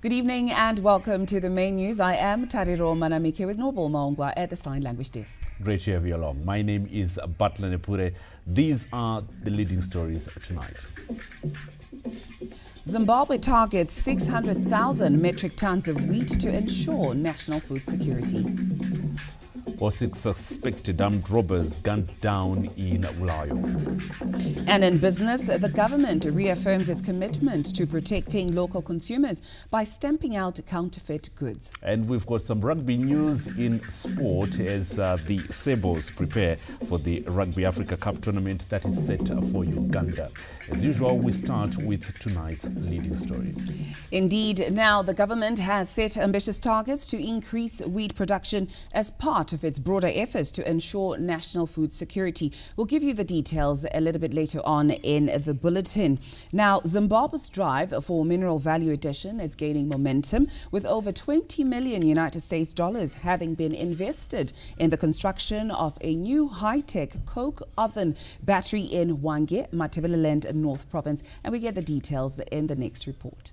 Good evening and welcome to the main news. I am Tariro Manamike with Noble Maungwa at the Sign Language Desk. Great to have you along. My name is Butler Nepure. These are the leading stories tonight. Zimbabwe targets 600,000 metric tons of wheat to ensure national food security. Or 6 suspected armed robbers gunned down in Bulawayo. And in business, the government reaffirms its commitment to protecting local consumers by stamping out counterfeit goods. And we've got some rugby news in sport as the Sebos prepare for the Rugby Africa Cup tournament that is set for Uganda. As usual, we start with tonight's leading story. Indeed, now the government has set ambitious targets to increase wheat production as part of its broader efforts to ensure national food security. We'll give you the details a little bit later on in the bulletin. Now, Zimbabwe's drive for mineral value addition is gaining momentum, with over 20 million United States dollars having been invested in the construction of a new high-tech coke oven battery in Hwange, Matabeleland, North Province. And we get the details in the next report.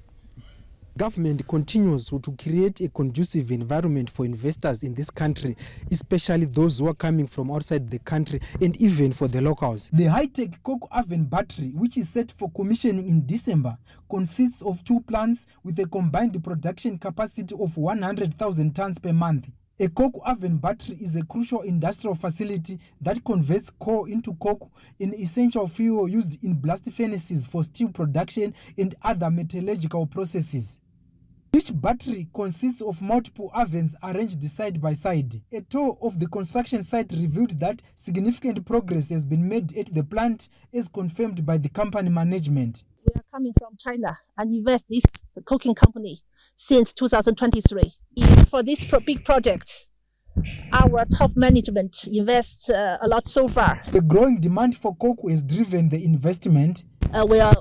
Government continues to create a conducive environment for investors in this country, especially those who are coming from outside the country and even for the locals. The high-tech coke oven battery, which is set for commissioning in December, consists of 2 plants with a combined production capacity of 100,000 tons per month. A coke oven battery is a crucial industrial facility that converts coal into coke, an essential fuel used in blast furnaces for steel production and other metallurgical processes. Each battery consists of multiple ovens arranged side by side. A tour of the construction site revealed that significant progress has been made at the plant, as confirmed by the company management. We are coming from China and invest this coking company since 2023. For this big project, our top management invests a lot so far. The growing demand for coke has driven the investment. We are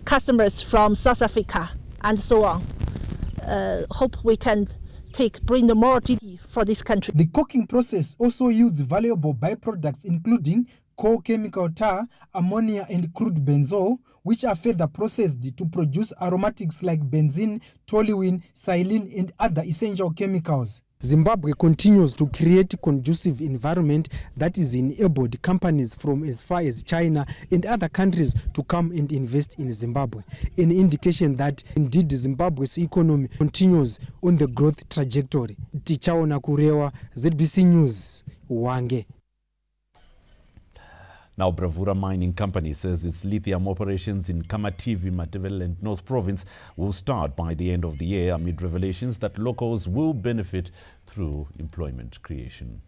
customers from South Africa and so on. Hope we can bring more GDP for this country. The coking process also yields valuable byproducts including coal chemical tar, ammonia and crude benzol, which are further processed to produce aromatics like benzene, toluene, xylene and other essential chemicals. Zimbabwe continues to create a conducive environment that is enabled companies from as far as China and other countries to come and invest in Zimbabwe, an indication that indeed Zimbabwe's economy continues on the growth trajectory. Tichaona Kurewa, ZBC News, Hwange. Now, Bravura Mining Company says its lithium operations in Kamativi, Matabeleland, North Province will start by the end of the year amid revelations that locals will benefit through employment creation.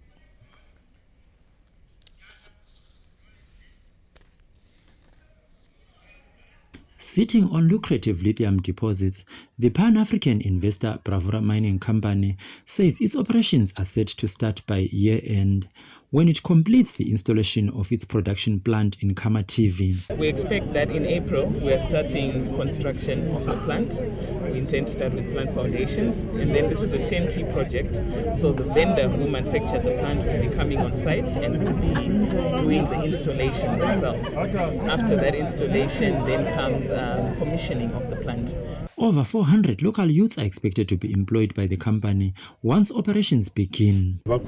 Sitting on lucrative lithium deposits, the Pan-African investor Bravura Mining Company says its operations are set to start by year-end, when it completes the installation of its production plant in Kamativi. We expect that in April we are starting construction of the plant. We intend to start with plant foundations, and then this is a turnkey project. So the vendor who manufactured the plant will be coming on site and will be doing the installation themselves. After that installation, then comes commissioning of the plant. Over 400 local youths are expected to be employed by the company once operations begin. Full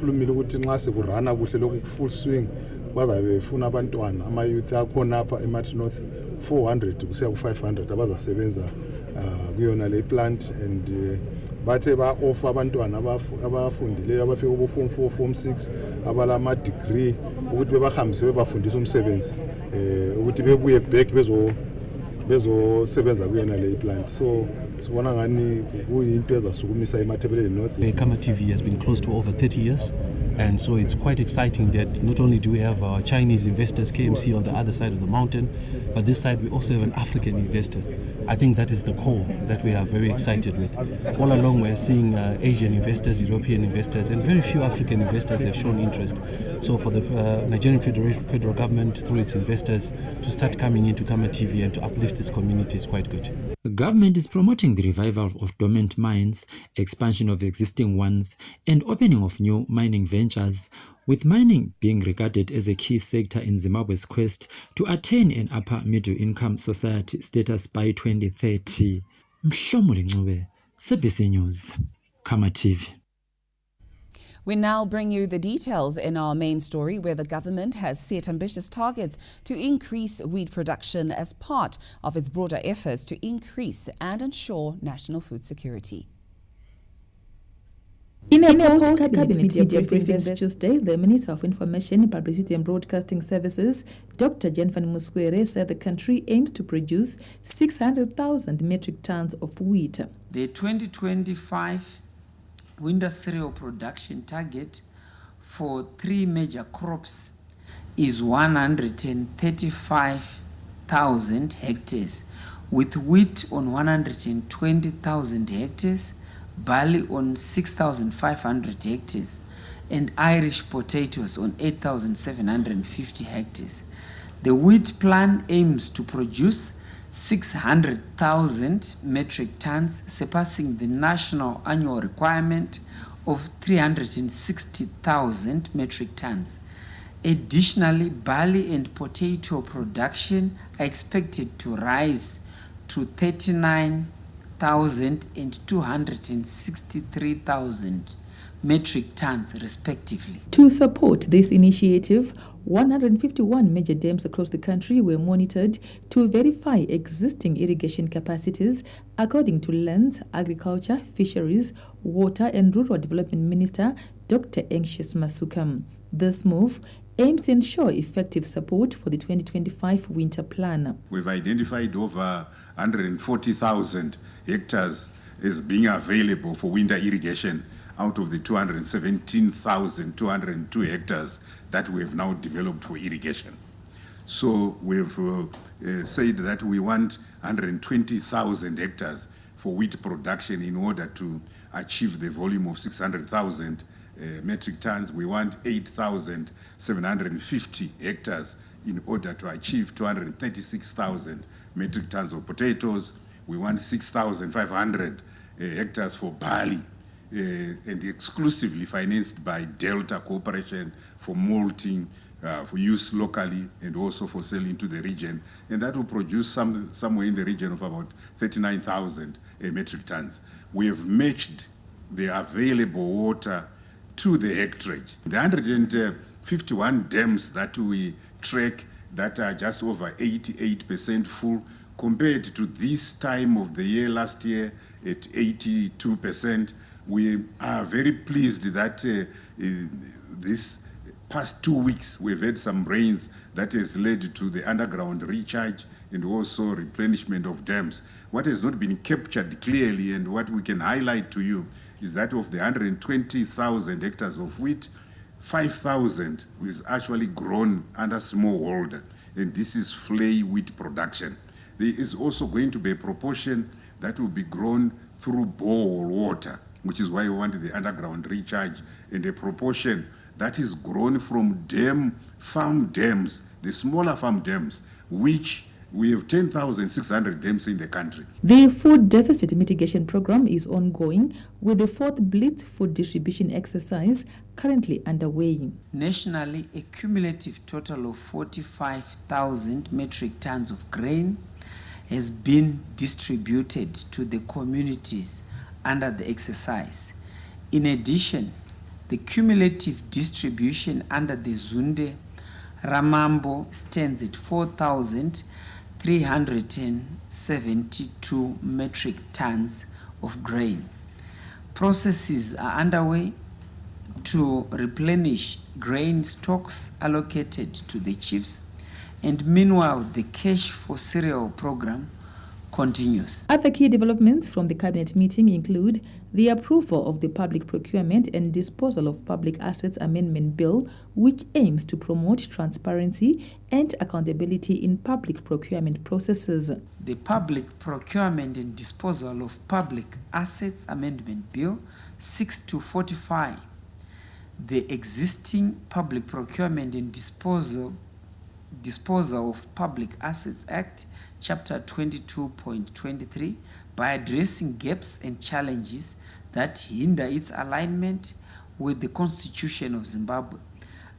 swing bazabefuna abantwana ama-youth akhona apha eMartin-North 400 kusiya ku-500 abazasebenza kuyona le plant, and bathe ba-offer abantwana abafundileyo abafika kubo-form 4 form 6 abalama-degree ukuthi bebahambise bebafundisa umsebenzi ukuthi bebuye back bezosebenza kuyona le plant. So sibona ngani kuyinto ezasukumisa eMatabeleland North. Kamativi has been closed for over 30 years. And so it's quite exciting that not only do we have our Chinese investors, KMC, on the other side of the mountain, but this side we also have an African investor. I think that is the core that we are very excited with. All along we're seeing Asian investors, European investors, and very few African investors have shown interest. So for the Nigerian federal government, through its investors, to start coming into Kamativi and to uplift this community is quite good. The government is promoting the revival of dormant mines, expansion of existing ones, and opening of new mining ventures, with mining being regarded as a key sector in Zimbabwe's quest to attain an upper middle income society status by 2030. Mshomuli Ncube, CBC News, Kamativ. We now bring you the details in our main story, where the government has set ambitious targets to increase wheat production as part of its broader efforts to increase and ensure national food security. In a post-cabinet media briefing this Tuesday, the Minister of Information, Publicity and Broadcasting Services, Dr. Jennifer Muskwere, said the country aims to produce 600,000 metric tons of wheat. The 2025 winter cereal production target for three major crops is 135,000 hectares, with wheat on 120,000 hectares, barley on 6,500 hectares, and Irish potatoes on 8,750 hectares. The wheat plan aims to produce 600,000 metric tons, surpassing the national annual requirement of 360,000 metric tons. Additionally, barley and potato production are expected to rise to 39,000 and 263,000 metric tons, respectively. To support this initiative, 151 major dams across the country were monitored to verify existing irrigation capacities, according to Lands, Agriculture, Fisheries, Water and Rural Development Minister Dr. Anxious Masukam. This move aims to ensure effective support for the 2025 winter plan. We've identified over 140,000 hectares as being available for winter irrigation out of the 217,202 hectares that we have now developed for irrigation. So we've said that we want 120,000 hectares for wheat production in order to achieve the volume of 600,000 metric tons. We want 8,750 hectares in order to achieve 236,000 metric tons of potatoes. We want 6,500 hectares for barley, and exclusively financed by Delta Corporation for malting, for use locally and also for selling to the region. And that will produce somewhere in the region of about 39,000 metric tons. We have matched the available water to the hectarage. The 151 dams that we track that are just over 88% full, compared to this time of the year last year at 82%. We are very pleased that this past 2 weeks we've had some rains that has led to the underground recharge and also replenishment of dams. What has not been captured clearly and what we can highlight to you is that of the 120,000 hectares of wheat, 5,000 is actually grown under smallholder, and this is flay wheat production. There is also going to be a proportion that will be grown through borehole water, which is why we want the underground recharge, and a proportion that is grown from farm dams, the smaller farm dams, which we have 10,600 dams in the country. The food deficit mitigation program is ongoing, with the fourth Blitz food distribution exercise currently underway. Nationally, a cumulative total of 45,000 metric tons of grain has been distributed to the communities under the exercise. In addition, the cumulative distribution under the Zunde Ramambo stands at 4,372 metric tons of grain. Processes are underway to replenish grain stocks allocated to the chiefs, and meanwhile the Cash for Cereal program continues. Other key developments from the cabinet meeting include the approval of the Public Procurement and Disposal of Public Assets Amendment Bill, which aims to promote transparency and accountability in public procurement processes. The Public Procurement and Disposal of Public Assets Amendment Bill seeks to fortify the existing Public Procurement and Disposal of Public Assets Act, Chapter 22.23, by addressing gaps and challenges that hinder its alignment with the Constitution of Zimbabwe.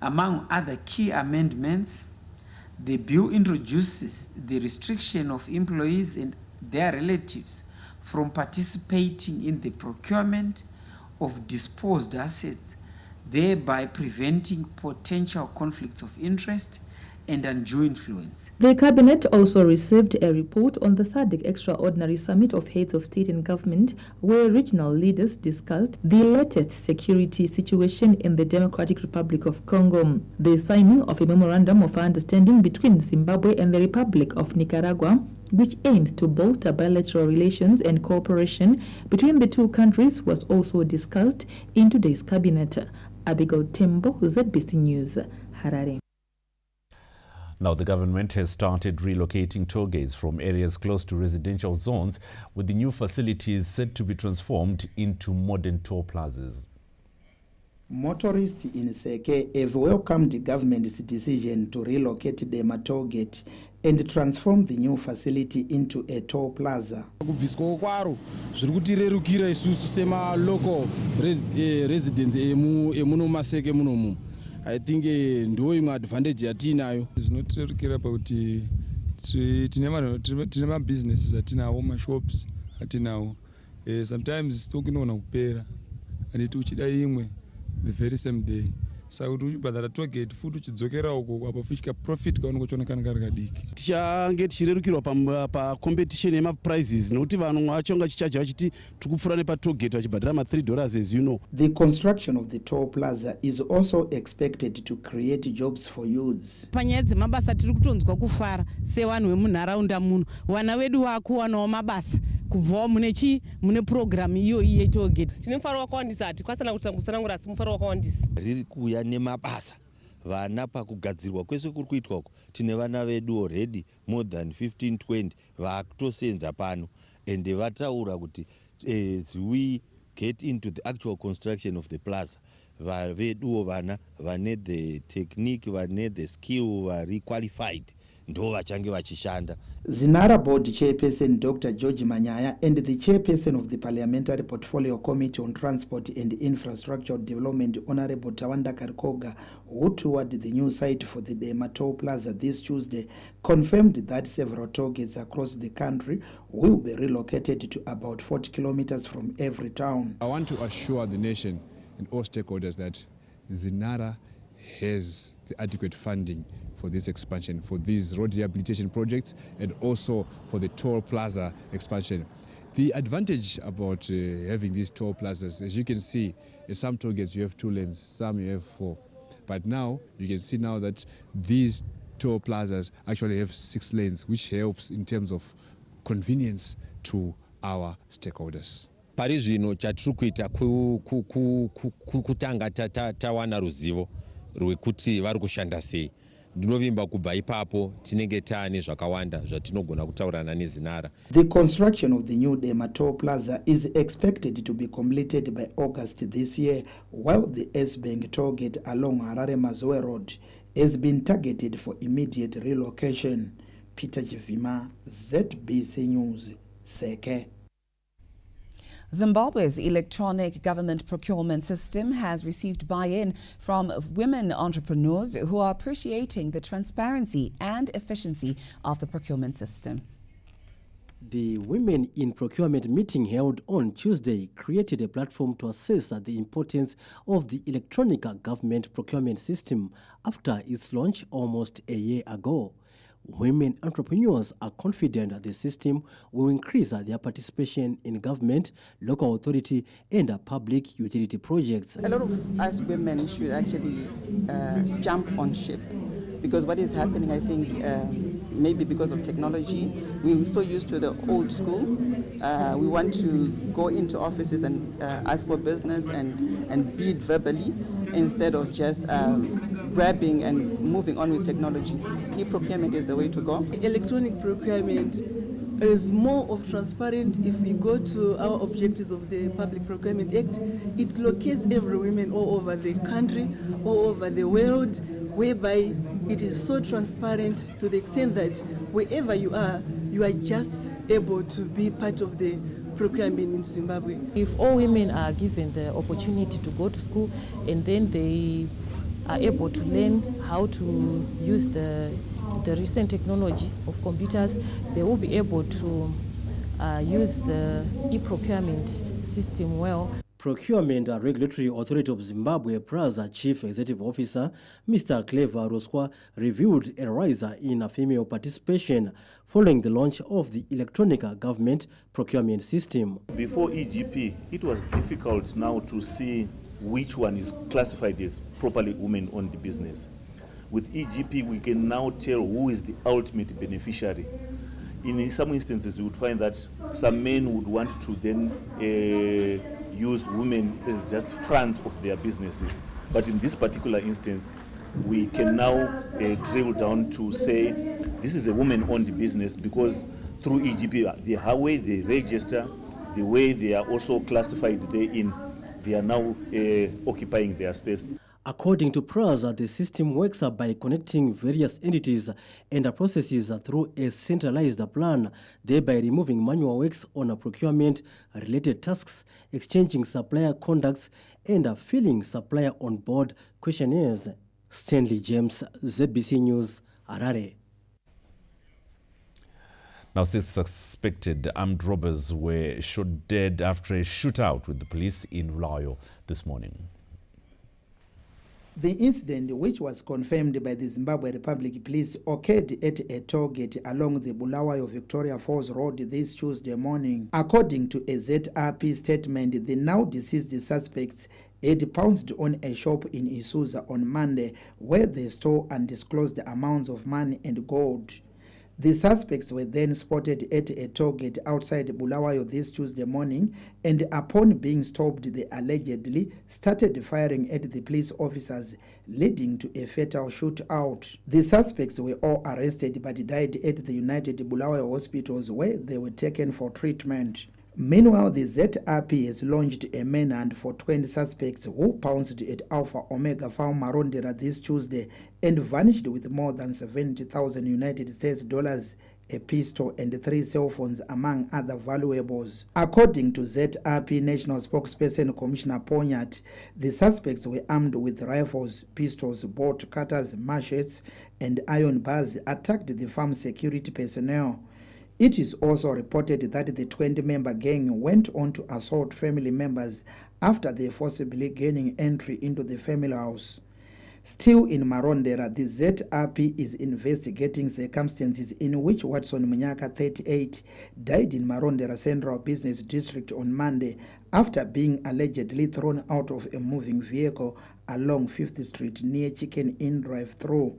Among other key amendments, the bill introduces the restriction of employees and their relatives from participating in the procurement of disposed assets, thereby preventing potential conflicts of interest and undue influence. The Cabinet also received a report on the SADC Extraordinary Summit of Heads of State and Government, where regional leaders discussed the latest security situation in the Democratic Republic of Congo. The signing of a memorandum of understanding between Zimbabwe and the Republic of Nicaragua, which aims to bolster bilateral relations and cooperation between the two countries, was also discussed in today's Cabinet. Abigail Tembo, ZBC News, Harare. Now, the government has started relocating toll gates from areas close to residential zones, with the new facilities set to be transformed into modern toll plazas. Motorists in Seke have welcomed the government's decision to relocate the toll gate and transform the new facility into a toll plaza. I think ndo imwe advantage yatinayo zvinotirukira pakuti tine mabusinesses atinawo, mashops atinawo, sometimes stock inogona kupera and uchida imwe the very same day, saka kuti uchibhadhara toll gate futi uchidzokera uko apa fika profit kaunenge uchionekana kari kadiki. Tichange tichirerukirwa pa competition yema prices nokuti vanhu vachonga chichaja vachiti tikupfura nepa toll gate vachibhadhara $3 as you know. The construction of the toll plaza is also expected to create jobs for youths. Panyaya dzemabasa tiri kutonzwa kufara sevanhu vemunharaunda muno, vana vedu vakuwanawo mabasa kubvawo mune program iyo toll gate. Tine mufaro wakawandisa, hatikwanisa kutsanangura asi mufaro wakawandisa. Riri kuuya nemabasa vana pakugadzirwa kwese kuri kuitwa uko tine vana vedu already more than 15-20 vakutosenza pano, and vataura kuti as we get into the actual construction of the plaza, veduwo vana vane the technique, vane the skill, vari qualified ndo vachange vachishanda. Zinara Board Chairperson Dr. George Manyaya and the Chairperson of the Parliamentary Portfolio Committee on Transport and Infrastructure Development, Honorable Tawanda Karkoga, who toured the new site for the Dema Toll Plaza this Tuesday, confirmed that several toll gates across the country will be relocated to about 40 kilometers from every town. I want to assure the nation and all stakeholders that Zinara has the adequate funding for this expansion, for these road rehabilitation projects, and also for the toll plaza expansion. The advantage about having these toll plazas, as you can see, at some toll gates you have 2 lanes, some you have 4. But now, you can see now that these toll plazas actually have 6 lanes, which helps in terms of convenience to our stakeholders. Pari zvino chatiri kuita kutanga tawana ruzivo rwekuti vari kushanda sei. Ndinovimba kubva ipapo tinenge taane zvakawanda zvatinogona kutaurana neZinara. The construction of the new Dema Toll Plaza is expected to be completed by August this year, while the S-Bank toll gate along Harare-Mazoe Road has been targeted for immediate relocation. Peter Chivima, ZBC News, Seke. Zimbabwe's electronic government procurement system has received buy-in from women entrepreneurs who are appreciating the transparency and efficiency of the procurement system. The Women in Procurement meeting held on Tuesday created a platform to assess the importance of the electronic government procurement system after its launch almost a year ago. Women entrepreneurs are confident that the system will increase their participation in government, local authority, and public utility projects. A lot of us women should actually jump on ship, because what is happening, I think, maybe because of technology, we're so used to the old school. We want to go into offices and ask for business and bid verbally instead of just grabbing and moving on with technology. E-procurement is the way to go. Electronic procurement is more of transparent. If we go to our objectives of the Public Procurement Act, it locates every woman all over the country, all over the world, whereby it is so transparent to the extent that wherever you are just able to be part of the procurement in Zimbabwe. If all women are given the opportunity to go to school and then they are able to learn how to use the recent technology of computers, they will be able to use the e-procurement system well. Procurement and Regulatory Authority of Zimbabwe PRAZA Chief Executive Officer Mr. Clever Roswa revealed a rise in female participation following the launch of the electronic government procurement system. Before EGP, it was difficult now to see which one is classified as properly women-owned business. With EGP, we can now tell who is the ultimate beneficiary. In some instances, you would find that some men would want to then use women as just fronts of their businesses. But in this particular instance, we can now drill down to say this is a woman-owned business because through EGP, the way they register, the way they are also classified therein, they are now occupying their space. According to PRAZA, the system works by connecting various entities and processes through a centralized plan, thereby removing manual works on procurement-related tasks, exchanging supplier contacts, and filling supplier on-board questionnaires. Stanley James, ZBC News, Harare. Now, 6 suspected armed robbers were shot dead after a shootout with the police in Layo this morning. The incident, which was confirmed by the Zimbabwe Republic Police, occurred at a toll gate along the Bulawayo Victoria Falls Road this Tuesday morning. According to a ZRP statement, the now deceased suspects had pounced on a shop in Isuza on Monday, where they stole undisclosed amounts of money and gold. The suspects were then spotted at a toll gate outside Bulawayo this Tuesday morning, and upon being stopped, they allegedly started firing at the police officers, leading to a fatal shootout. The suspects were all arrested but died at the United Bulawayo hospitals, where they were taken for treatment. Meanwhile, the ZRP has launched a manhunt for 20 suspects who pounced at Alpha Omega Farm Marondera this Tuesday and vanished with more than 70,000 United States dollars, a pistol, and 3 cell phones, among other valuables. According to ZRP National Spokesperson Commissioner Ponyat, the suspects were armed with rifles, pistols, bolt cutters, machetes, and iron bars, attacked the farm security personnel. It is also reported that the 20-member gang went on to assault family members after they forcibly gaining entry into the family house. Still in Marondera, the ZRP is investigating circumstances in which Watson Munyaka, 38, died in Marondera Central Business District on Monday after being allegedly thrown out of a moving vehicle along 5th Street near Chicken Inn drive-thru.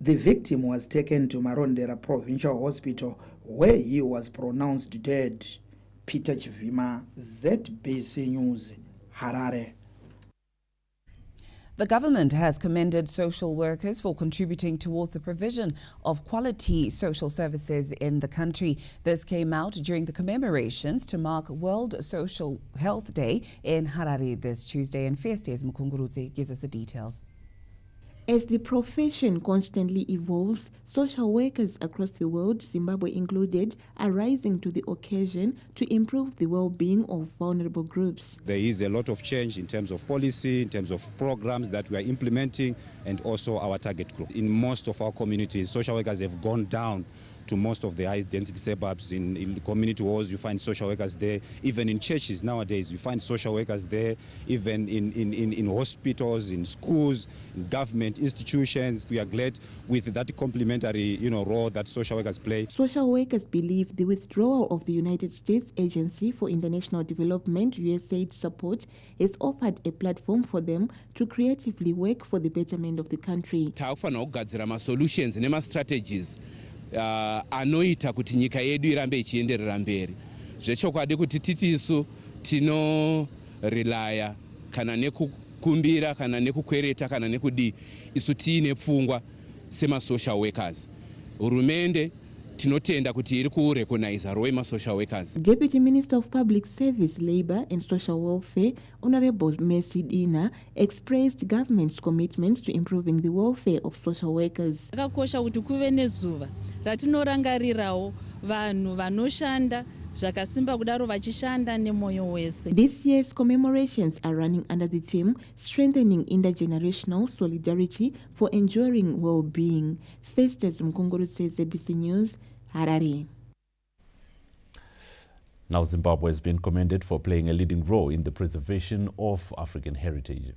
The victim was taken to Marondera Provincial Hospital, where he was pronounced dead. Peter Chivima, ZBC News, Harare. The government has commended social workers for contributing towards the provision of quality social services in the country. This came out during the commemorations to mark World Social Health Day in Harare this Tuesday. And Festes Mukungurudze gives us the details. As the profession constantly evolves, social workers across the world, Zimbabwe included, are rising to the occasion to improve the well-being of vulnerable groups. There is a lot of change in terms of policy, in terms of programs that we are implementing, and also our target group. In most of our communities, social workers have gone down to most of the high-density suburbs. In community halls, you find social workers there. Even in churches nowadays, you find social workers there. Even in hospitals, in schools, in government institutions. We are glad with that complementary, role that social workers play. Social workers believe the withdrawal of the United States Agency for International Development, USAID support, has offered a platform for them to creatively work for the betterment of the country. Solutions and strategies. Anoita kuti nyika yedu irambe ichienderera mberi. Zvechokwadi kuti titisu tinorelaya kana nekukumbira kana nekukwereta kana nekudi isu tiine pfungwa sema social workers. Hurumende tinotenda kuti iri kurecognize role ma social workers. Deputy Minister of Public Service, Labour and Social Welfare, Honorable Mercy Dina, expressed government's commitment to improving the welfare of social workers. Zvakakosha kuti kuve nezuva ratinorangarirawo vanhu vanoshanda zvakasimba kudaro vachishanda nemoyo wese. This year's commemorations are running under the theme Strengthening Intergenerational Solidarity for Enduring Well-Being. Festus Mkungurutse, ZBC News, Harare. Now, Zimbabwe has been commended for playing a leading role in the preservation of African heritage.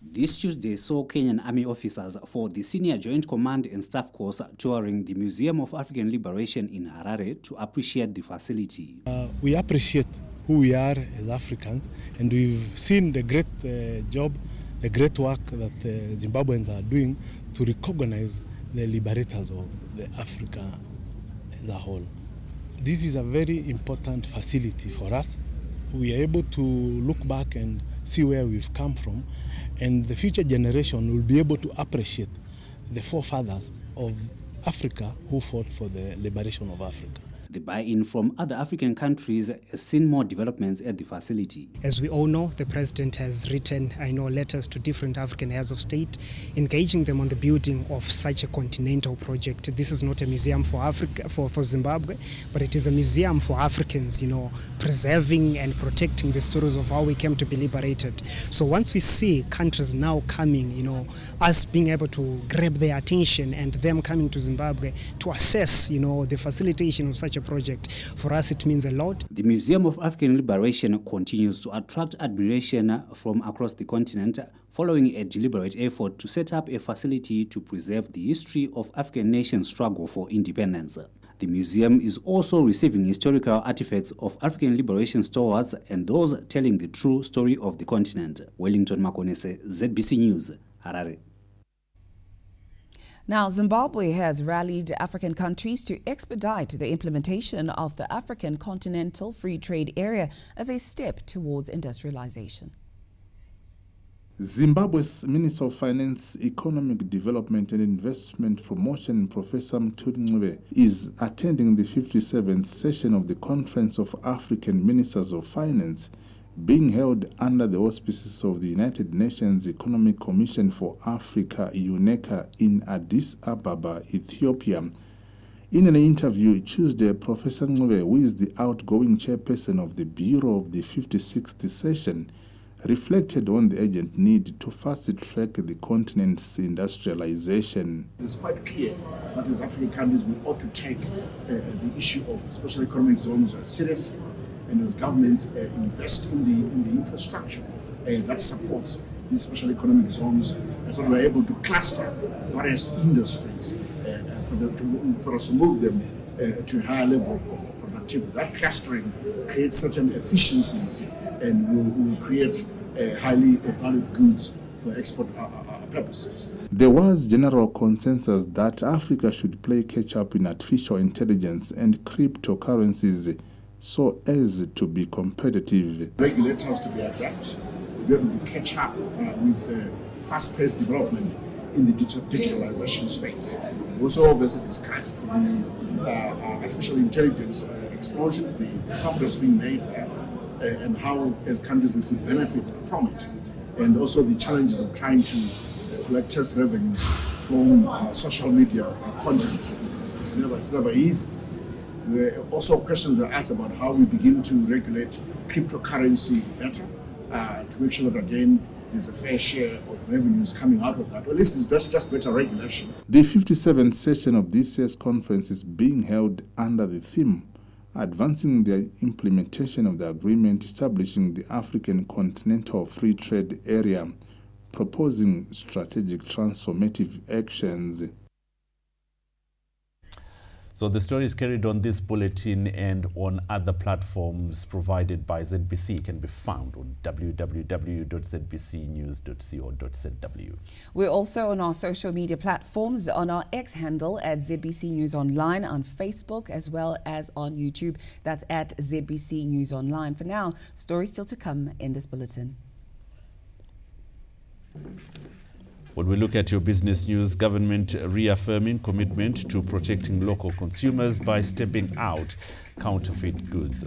This Tuesday saw Kenyan Army officers for the Senior Joint Command and Staff Course touring the Museum of African Liberation in Harare to appreciate the facility. We appreciate who we are as Africans, and we've seen the great job, the great work that Zimbabweans are doing to recognize the liberators of Africa as a whole. This is a very important facility for us. We are able to look back and see where we've come from, and the future generation will be able to appreciate the forefathers of Africa who fought for the liberation of Africa. The buy-in from other African countries has seen more developments at the facility. As we all know, the President has written, letters to different African heads of state, engaging them on the building of such a continental project. This is not a museum for Africa, for Zimbabwe, but it is a museum for Africans, preserving and protecting the stories of how we came to be liberated. So once we see countries now coming, us being able to grab their attention and them coming to Zimbabwe to assess, the facilitation of such a project, for us it means a lot. The Museum of African Liberation continues to attract admiration from across the continent following a deliberate effort to set up a facility to preserve the history of African nations' struggle for independence. The museum is also receiving historical artifacts of African liberation stalwarts and those telling the true story of the continent. Wellington Makonese, ZBC News, Harare. Now, Zimbabwe has rallied African countries to expedite the implementation of the African Continental Free Trade Area as a step towards industrialization. Zimbabwe's Minister of Finance, Economic Development and Investment Promotion, Professor Mthuli, is attending the 57th session of the Conference of African Ministers of Finance, being held under the auspices of the United Nations Economic Commission for Africa, UNECA, in Addis Ababa, Ethiopia. In an interview Tuesday, Professor Ncube, who is the outgoing chairperson of the Bureau of the 56th session, reflected on the urgent need to fast-track the continent's industrialization. It's quite clear that as African countries we ought to take the issue of special economic zones seriously, and as governments invest in the infrastructure that supports these special economic zones, so we're able to cluster various industries for us to move them to a higher level of productivity. That clustering creates certain efficiencies and will create highly valued goods for export purposes. There was general consensus that Africa should play catch-up in artificial intelligence and cryptocurrencies so as to be competitive. Regulators to be adept, to be able to catch up with fast-paced development in the digitalization space. We also obviously discussed the artificial intelligence explosion, the progress being made there, and how as countries we could benefit from it, and also the challenges of trying to collect tax revenues from social media content. It's never easy. Also questions are asked about how we begin to regulate cryptocurrency better to make sure that again there's a fair share of revenues coming out of that. Or at least it's just better regulation. The 57th session of this year's conference is being held under the theme Advancing the Implementation of the Agreement Establishing the African Continental Free Trade Area, Proposing Strategic Transformative Actions. So the story is carried on this bulletin and on other platforms provided by ZBC. It can be found on www.zbcnews.co.zw. We're also on our social media platforms, on our X handle at ZBC News Online, on Facebook as well as on YouTube. That's at ZBC News Online. For now, stories still to come in this bulletin. When we look at your business news, government reaffirming commitment to protecting local consumers by stamping out counterfeit goods.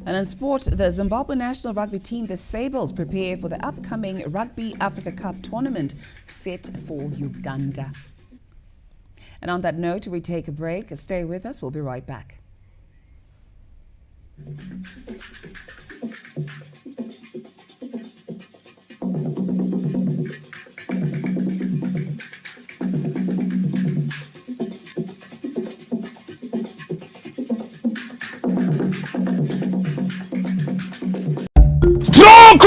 And in sport, the Zimbabwe national rugby team, the Sables, prepare for the upcoming Rugby Africa Cup tournament set for Uganda. And on that note, we take a break. Stay with us. We'll be right back.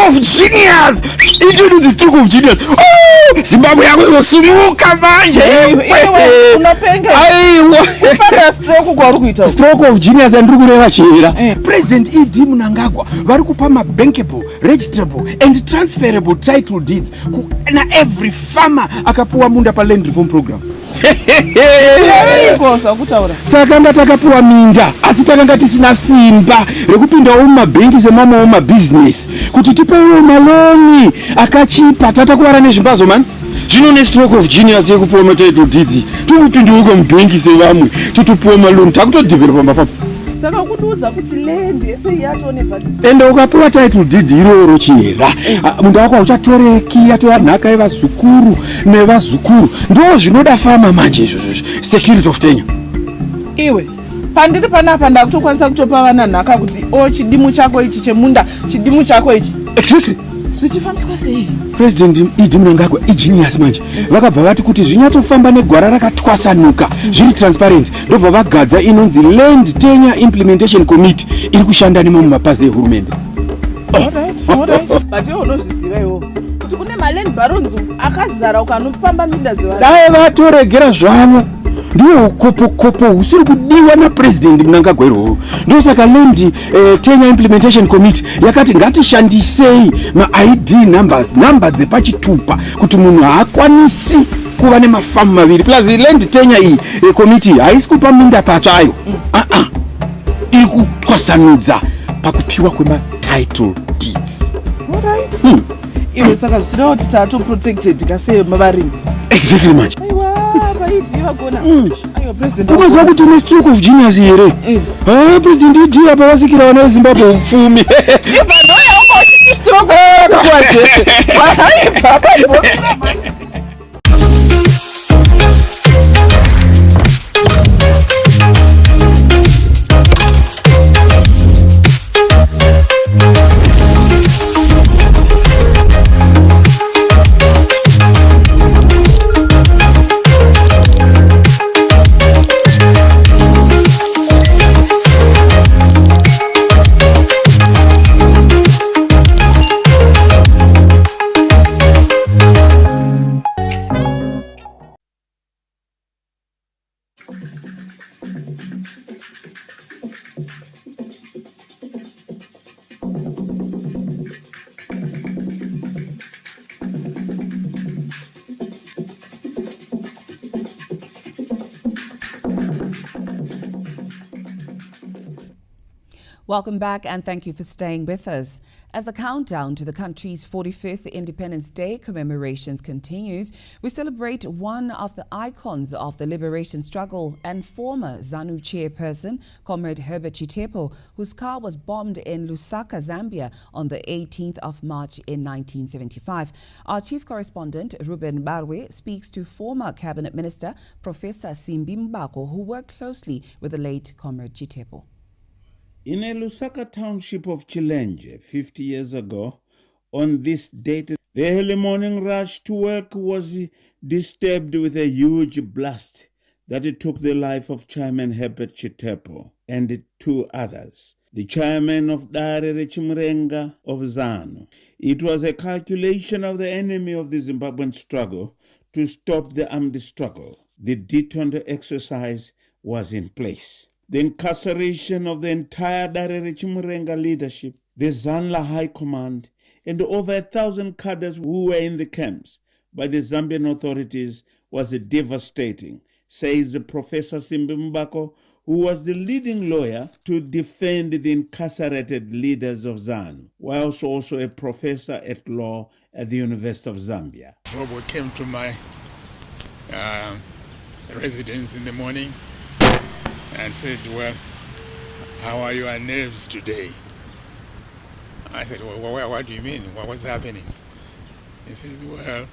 of genius. Introduce the stroke of genius. Oh, Zimbabwe yakuzosumuka manje. Stroke of genius and rukureva chera. President ED Mnangagwa vari kupa bankable, registrable and transferable title deeds na every farmer akapuwa munda pa land reform program. Takanga takapuwa minda asi takanga tisina simba rekupinda mumabhengi semama business kuti tipewo maloni akachipa tatakuwara nezvimbazo man. Zvino nestroke of genius yekupuwa matitle deeds tikupinduka mubhengi sevamwe totopuwa maloni takutodevelopa mafamu. Saka kutuudza kuti land yese yatoneva ende ukapuwa title deed iroro chera mundu wako uchatoreki yatova nhaka yevazukuru nevazukuru ndo zvinoda fama manje izvozvo security of tenure. Iwe pandiri panapa ndakutokwanisa kutopa vana nhaka kuti chidimu chako ichi chemunda chidimu chako ichi exactly zvichifambiswa sei. President ED Mnangagwa igenius manje vakabva vati kuti zvinyatsofamba negwara rakatwasanuka zviri transparent ndobva vagadza inonzi Land Tenure Implementation Committee iri kushanda nemo mumapazi ehurumende. But iwo unozviziva iwo kuti kune maland barons akazara ukanopamba minda dzevanhu. Dai vatoregera zvavo ndiwo kopo husiri kudiwa naPresident Mnangagwa iroro. Ndo saka Land Tenure Implementation Committee yakati ngatishandisei ma-ID numbers, namba dzepachitupa kuti munhu haakwanisi kuva nemafamu maviri. Plus Land Tenure iyi committee haisi kupa minda pachayo. Iri kutwasanudza pakupiwa kwema-title deeds. Iwe saka zvichida kuti taatoprotected kasei mavarimi. Exactly manje. Kukozwa kuti une stroke of genius here. President ED apa vasikira vana veZimbabwe upfumi. Welcome back and thank you for staying with us. As the countdown to the country's 45th Independence Day commemorations continues, we celebrate one of the icons of the liberation struggle and former ZANU chairperson, Comrade Herbert Chitepo, whose car was bombed in Lusaka, Zambia on the 18th of March in 1975. Our chief correspondent, Ruben Barwe, speaks to former cabinet minister, Professor Simbi Mbako, who worked closely with the late Comrade Chitepo. In a Lusaka township of Chilenge 50 years ago, on this date, the early morning rush to work was disturbed with a huge blast that took the life of Chairman Herbert Chitepo and two others, the chairman of Darere Chimurenga of ZANU. It was a calculation of the enemy of the Zimbabwean struggle to stop the armed struggle. The detoned exercise was in place. The incarceration of the entire Darere Chimurenga leadership, the Zanla High Command, and over 1,000 cadres who were in the camps by the Zambian authorities was devastating, says Professor Simbi Mbako, who was the leading lawyer to defend the incarcerated leaders of ZANU, whilst also a professor at law at the University of Zambia. Robo came to my residence in the morning and said, well, how are your nerves today? I said, well, what do you mean? What's happening? He says, well,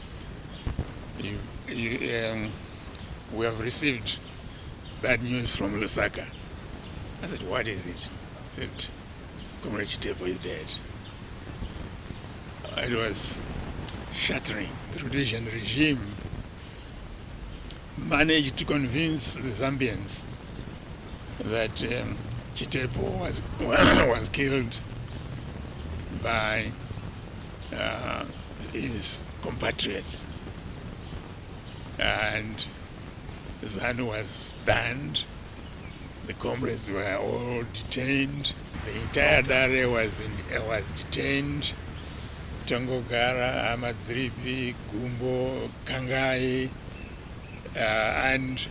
we have received bad news from Lusaka. I said, what is it? He said, Comrade Chitepo is dead. It was shattering. The Rhodesian regime managed to convince the Zambians that Chitepo was killed by his compatriots. And ZANU was banned. The comrades were all detained. The entire Dare was detained. Tongogara, Amadzripi, Gumbo, Kangai, and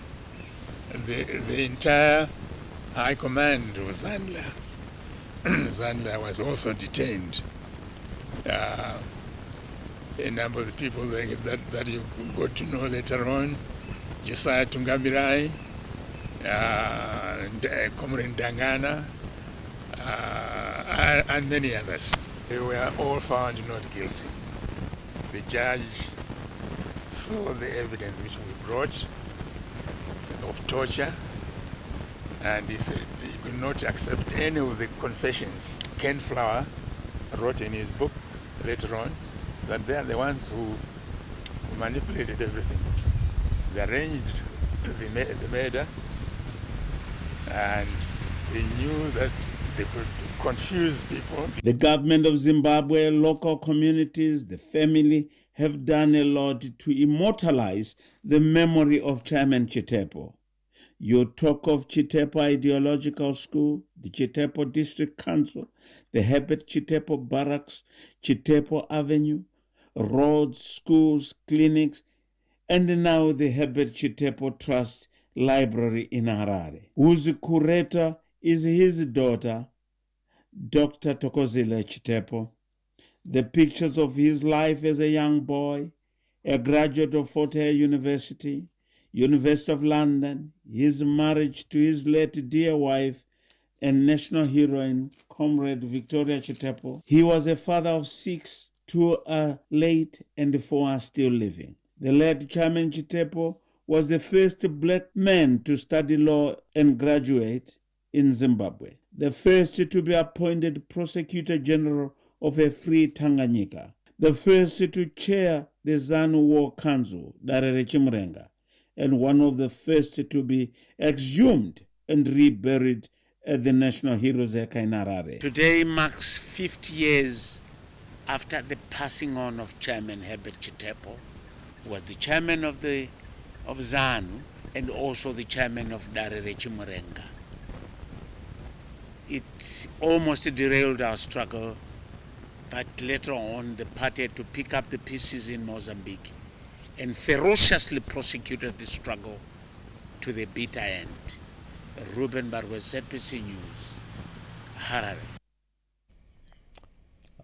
the entire high command of Zandla. Zandla was also detained. A number of the people that you got to know later on, Josiah Tungamirai, Comrade Dangana, and many others. They were all found not guilty. The judge saw the evidence which we brought of torture, and he said he could not accept any of the confessions. Ken Flower wrote in his book later on that they are the ones who manipulated everything. They arranged the murder, and they knew that they could confuse people. The government of Zimbabwe, local communities, the family have done a lot to immortalize the memory of Chairman Chitepo. You talk of Chitepo Ideological School, the Chitepo District Council, the Herbert Chitepo Barracks, Chitepo Avenue, roads, schools, clinics, and now the Herbert Chitepo Trust Library in Harare, whose curator is his daughter, Dr. Thokozile Chitepo. The pictures of his life as a young boy, a graduate of Fort Hare University, University of London, his marriage to his late dear wife and national heroine, Comrade Victoria Chitepo. He was a father of 6, 2 are late and 4 are still living. The late Chairman Chitepo was the first black man to study law and graduate in Zimbabwe, the first to be appointed Prosecutor General of a free Tanganyika, the first to chair the ZANU War Council, Darere Chimurenga, and one of the first to be exhumed and reburied at the National Heroes Eka in Harare. Today marks 50 years after the passing on of Chairman Herbert Chitepo, who was the chairman of ZANU and also the chairman of Darere Chimurenga. It almost derailed our struggle, but later on the party had to pick up the pieces in Mozambique and ferociously prosecuted the struggle to the bitter end. Ruben Barwe, ZPC News, Harare.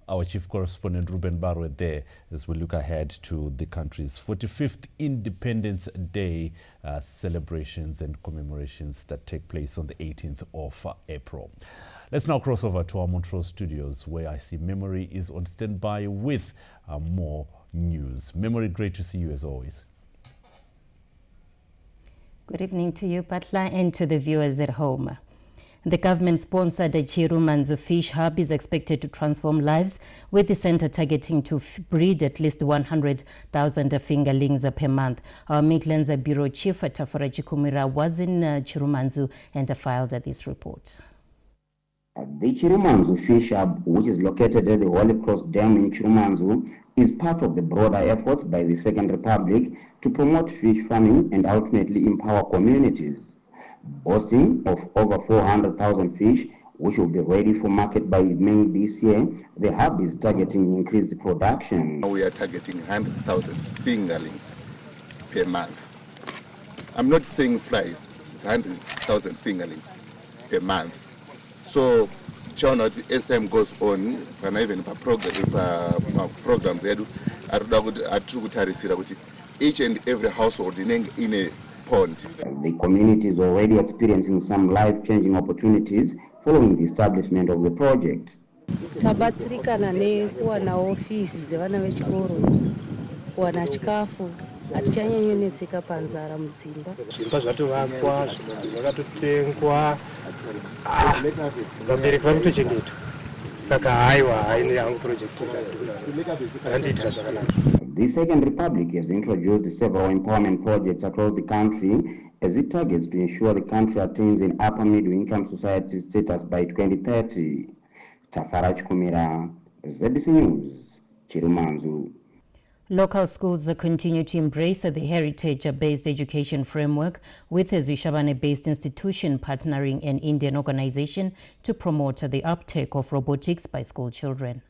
Our chief correspondent Ruben Barwe there as we look ahead to the country's 45th Independence Day celebrations and commemorations that take place on the 18th of April. Let's now cross over to our Montreal studios where I see Memory is on standby with more news. Memory, great to see you as always. Good evening to you, Patla, and to the viewers at home. The government-sponsored Chirumanzu Fish Hub is expected to transform lives, with the center targeting to breed at least 100,000 fingerlings per month. Our Midlands Bureau Chief Tafara Chikumira was in Chirumanzu and filed this report. The Chirumanzu Fish Hub, which is located at the Holy Cross Dam in Chirumanzu, is part of the broader efforts by the Second Republic to promote fish farming and ultimately empower communities. Boasting of over 400,000 fish, which will be ready for market by May this year, the hub is targeting increased production. We are targeting 100,000 fingerlings per month. I'm not saying flies, it's 100,000 fingerlings per month. So, as time goes on, even programs, each and every household in a pond. The community is already experiencing some life-changing opportunities following the establishment of the project. Tabatsirikana nekuwa na ofisi dzevana vechikoro, kuwana chikafu, atichanyanyonetseka panzara mudzimba. Zvimba zvatovakwa, zvakatotengwa, vabereki vari kutochengetwa. Saka haiwa haine yangu project randiitira zvakanaka. The Second Republic has introduced several empowerment projects across the country as it targets to ensure the country attains an upper middle income society status by 2030. Tafara Chikumira, ZBC News, Chirumanzu. Local schools continue to embrace the heritage-based education framework, with a Zwishavane-based institution partnering an Indian organization to promote the uptake of robotics by school children.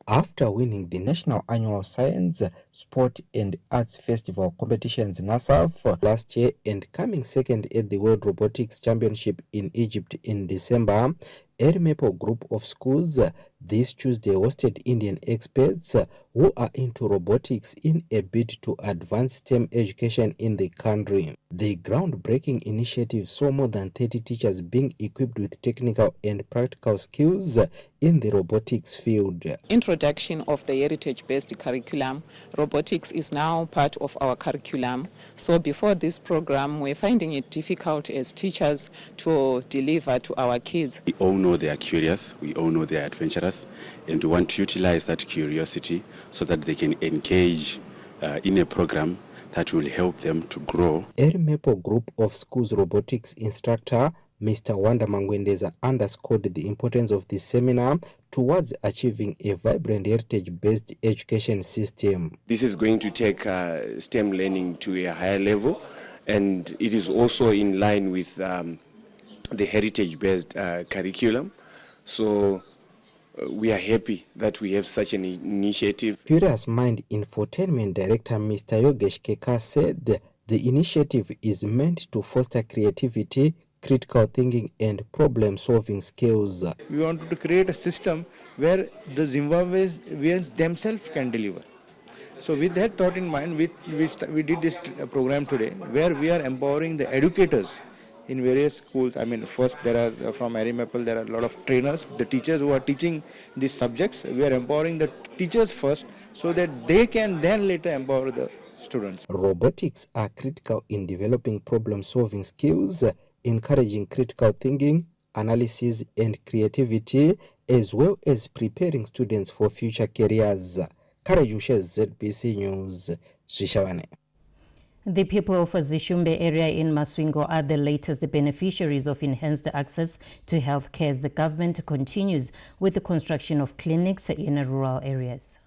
After winning the National Annual Science, Sport and Arts Festival competitions NASAF last year and coming second at the World Robotics Championship in Egypt in December, Chitepo group of schools this Tuesday hosted Indian experts who are into robotics in a bid to advance STEM education in the country. The groundbreaking initiative saw more than 30 teachers being equipped with technical and practical skills in the robotics field. Introduction of the heritage-based curriculum. Robotics is now part of our curriculum. So before this program, we're finding it difficult as teachers to deliver to our kids. We all know they are curious, we all know they are adventurous, and we want to utilize that curiosity so that they can engage in a program that will help them to grow. Chitepo group of schools robotics instructor Mr. Wanda Mangwendeza underscored the importance of this seminar towards achieving a vibrant heritage-based education system. This is going to take STEM learning to a higher level, and it is also in line with the heritage-based curriculum. So we are happy that we have such an initiative. Curious Mind Infotainment Director Mr. Yogesh Keka said the initiative is meant to foster creativity, critical thinking and problem-solving skills. We wanted to create a system where the Zimbabweans themselves can deliver. So with that thought in mind, we did this program today where we are empowering the educators in various schools. I mean, first there are from Chitepo, there are a lot of trainers, the teachers who are teaching these subjects. We are empowering the teachers first so that they can then later empower the students. Robotics are critical in developing problem-solving skills, encouraging critical thinking, analysis and creativity, as well as preparing students for future careers. Karajusha, ZBC News, Zwishavane. The people of Zishumbe area in Masvingo are the latest beneficiaries of enhanced access to health care as the government continues with the construction of clinics in rural areas.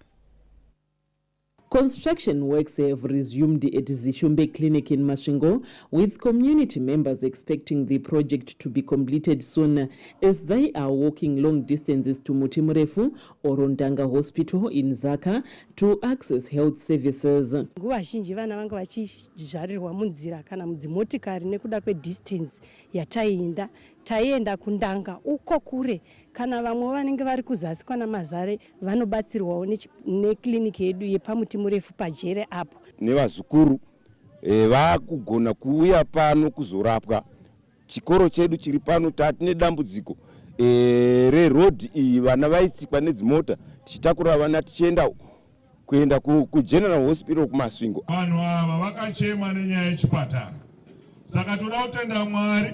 Construction works have resumed at Zishumbe Clinic in Masvingo, with community members expecting the project to be completed soon as they are walking long distances to Mutimurefu or Rondanga Hospital in Zaka to access health services. Nguva zhinji vana vanga vachizvarirwa munzira kana mudzimotikari nekuda kwedistance taienda kundanga uko kure, kana vamwe vanenge vari kuzasi kana Mazare vanobatsirwawo nekliniki yedu yepamuti murefu pajere apo. Nevazukuru vakugona kuuya pano kuzorapwa. Chikoro chedu chiri pano tatine dambudziko reroad iyi, vana vaitsikwa nedzimota tichitakura vana tichienda kuenda kuGeneral Hospital kuMasvingo. Vanhu ava vakachema nenyaya yechipatara, saka toda kutenda Mwari,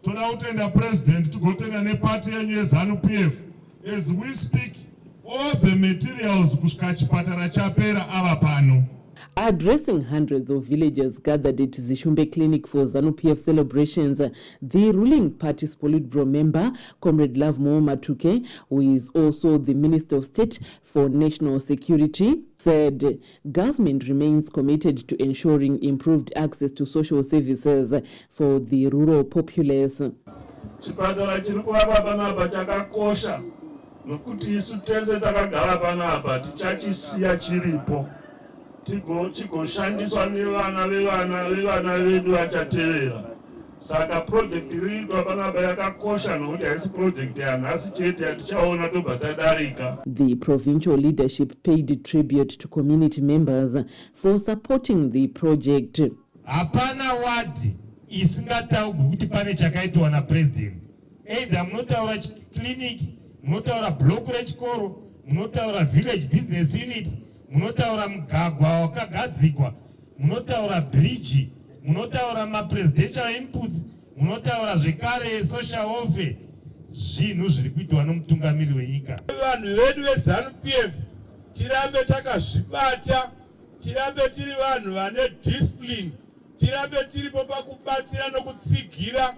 toda kutenda President, tugotenda nepati yenyu yeZANU-PF. As we speak, all the materials kusvika chipatara chapera ava pano. Addressing hundreds of villagers gathered at Zishumbe Clinic for ZANU-PF celebrations, the ruling party's Politburo member, Comrade Love Mo Matuke, who is also the Minister of State for National Security, said government remains committed to ensuring improved access to social services for the rural populace. Chipatara chiri kuvakwa panapa chakakosha nokuti isu tese takagara panapa tichachisiya chiripo chigoshandiswa nevana vedu vachatevera. Saka project iriitwa panapa yakakosha nokuti haisi project yanhasi chete yatichaona tobva tadarika. The provincial leadership paid tribute to community members for supporting the project. Hapana wadi isingataurwi kuti pane chakaitwa napresident. Either munotaura clinic, munotaura block rechikoro, munotaura village business unit, munotaura mugagwa wakagadzikwa, munotaura bridge, munotaura mapresidential inputs, munotaura zvekare social welfare. Zvinhu zviri kuitwa nomutungamiri wenyika. Vanhu vedu veZANU-PF tirambe takazvibata, tirambe tiri vanhu vane discipline, tirambe tiripo pakubatsira nokutsigira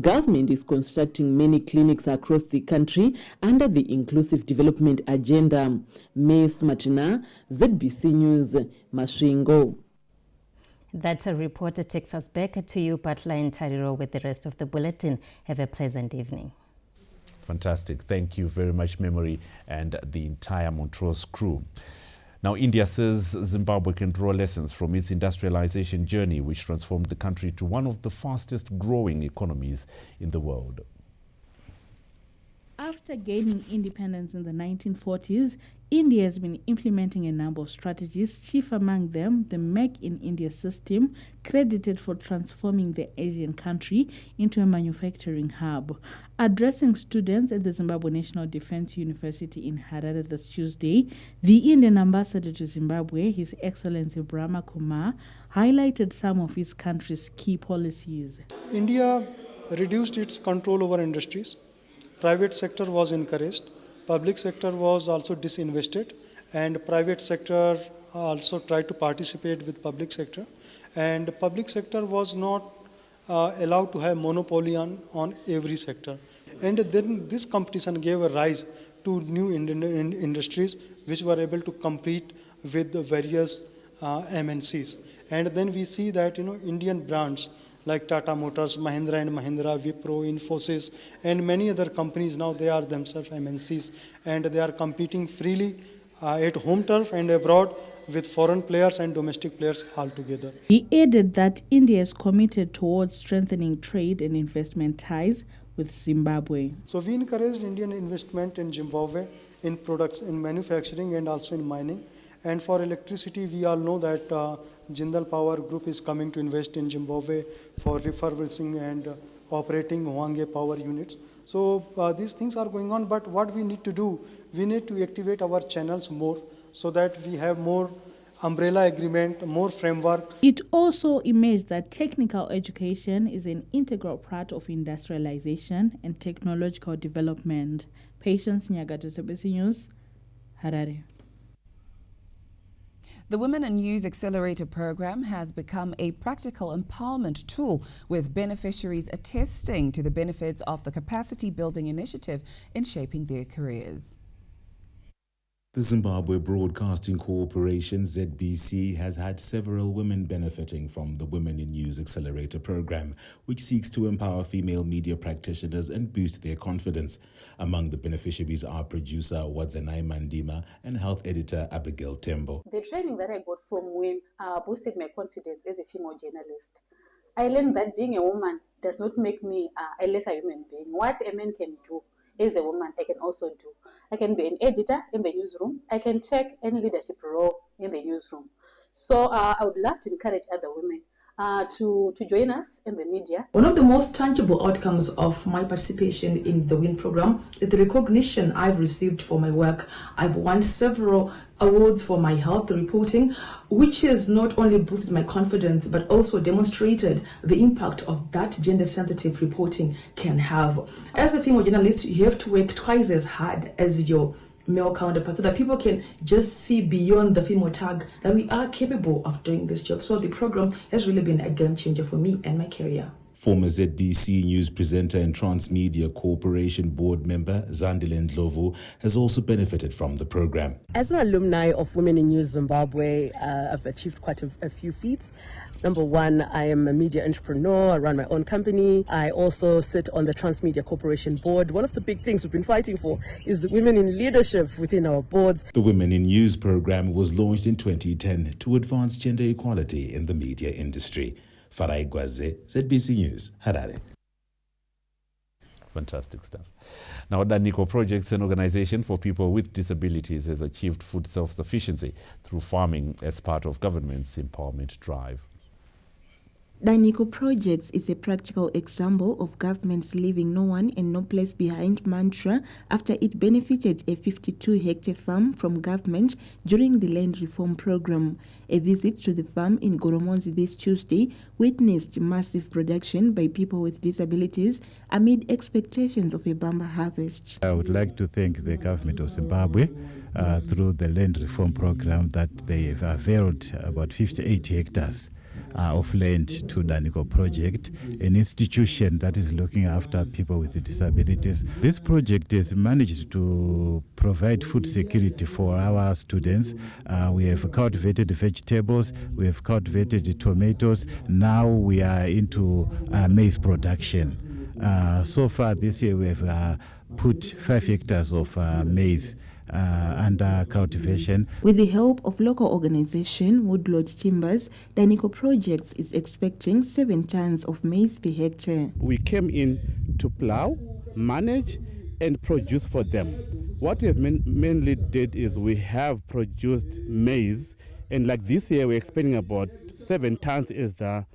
Government is constructing many clinics across the country under the Inclusive Development Agenda. Ms. Martina, ZBC News, Mashingo. That reporter takes us back to you, Patla and Tariro, with the rest of the bulletin. Have a pleasant evening. Fantastic. Thank you very much, Memory, and the entire Montrose crew. Now, India says Zimbabwe can draw lessons from its industrialization journey, which transformed the country to one of the fastest growing economies in the world. After gaining independence in the 1940s, India has been implementing a number of strategies, chief among them the Make in India system, credited for transforming the Asian country into a manufacturing hub. Addressing students at the Zimbabwe National Defense University in Harare this Tuesday, the Indian ambassador to Zimbabwe, His Excellency Brahma Kumar, highlighted some of his country's key policies. India reduced its control over industries. Private sector was encouraged. Public sector was also disinvested, and private sector also tried to participate with public sector. And public sector was not allowed to have monopoly on every sector. And then this competition gave a rise to new industries which were able to compete with the various MNCs. And then we see that Indian brands like Tata Motors, Mahindra & Mahindra, Wipro, Infosys, and many other companies, now they are themselves MNCs, and they are competing freely at home turf and abroad with foreign players and domestic players altogether. He added that India is committed towards strengthening trade and investment ties with Zimbabwe. So we encouraged Indian investment in Zimbabwe in products, in manufacturing and also in mining. And for electricity, we all know that Jindal Power Group is coming to invest in Zimbabwe for refurbishing and operating Hwange power units. So these things are going on, but what we need to do, we need to activate our channels more so that we have more umbrella agreement, more framework. It also emerged that technical education is an integral part of industrialization and technological development. Patience Nyagato, ZBC News, Harare. The Women in News Accelerator program has become a practical empowerment tool, with beneficiaries attesting to the benefits of the capacity building initiative in shaping their careers. The Zimbabwe Broadcasting Corporation, ZBC, has had several women benefiting from the Women in News Accelerator program, which seeks to empower female media practitioners and boost their confidence. Among the beneficiaries are producer Wadzanai Mandima and health editor Abigail Tembo. The training that I got from WIN boosted my confidence as a female journalist. I learned that being a woman does not make me a lesser human being. What a man can do as a woman, I can also do. I can be an editor in the newsroom. I can take any leadership role in the newsroom. So I would love to encourage other women to join us in the media. One of the most tangible outcomes of my participation in the WIN program is the recognition I've received for my work. I've won several awards for my health reporting, which has not only boosted my confidence but also demonstrated the impact of that gender-sensitive reporting can have. As a female journalist, you have to work twice as hard as your male counterparts so that people can just see beyond the female tag that we are capable of doing this job. So the program has really been a game changer for me and my career. Former ZBC News presenter and Transmedia Corporation board member Zandile Ndlovu has also benefited from the program. As an alumni of Women in News Zimbabwe, I've achieved quite a few feats. Number one, I am a media entrepreneur. I run my own company. I also sit on the Transmedia Corporation board. One of the big things we've been fighting for is women in leadership within our boards. The Women in News program was launched in 2010 to advance gender equality in the media industry. Farai Gwaze, ZBC News, Harare. Fantastic stuff. Now, Daniko Projects, an organization for people with disabilities, has achieved food self-sufficiency through farming as part of government's empowerment drive. Daniko Projects is a practical example of government's leaving no one and no place behind mantra after it benefited a 52-hectare farm from government during the land reform program. A visit to the farm in Goromonzi this Tuesday witnessed massive production by people with disabilities amid expectations of a bumper harvest. I would like to thank the government of Zimbabwe through the land reform program that they have availed about 58 hectares of land to Daniko Project, an institution that is looking after people with disabilities. This project has managed to provide food security for our students. We have cultivated vegetables, we have cultivated tomatoes. Now we are into maize production. So far this year we have put 5 hectares of maize under cultivation. With the help of local organization Woodlord Timbers, Daniko Projects is expecting 7 tons of maize per hectare. We came in to plow, manage, and produce for them. What we have mainly did is we have produced maize, and like this year we're expecting about 7 tons, as the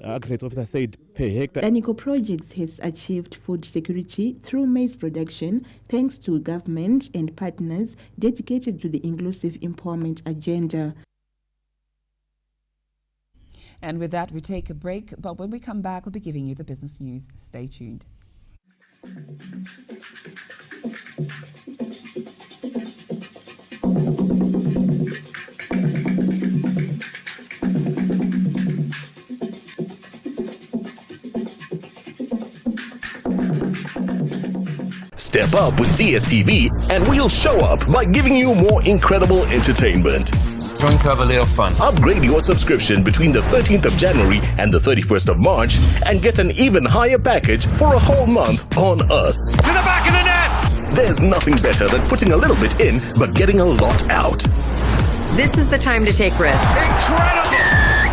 agriculture officer said, per hectare. Daniko Projects has achieved food security through maize production thanks to government and partners dedicated to the inclusive empowerment agenda. And with that, we take a break, but when we come back, we'll be giving you the business news. Stay tuned. Step up with DSTV and we'll show up by giving you more incredible entertainment. Going to have a little fun. Upgrade your subscription between the 13th of January and the 31st of March and get an even higher package for a whole month on us. To the back of the net! There's nothing better than putting a little bit in but getting a lot out. This is the time to take risks. Incredible!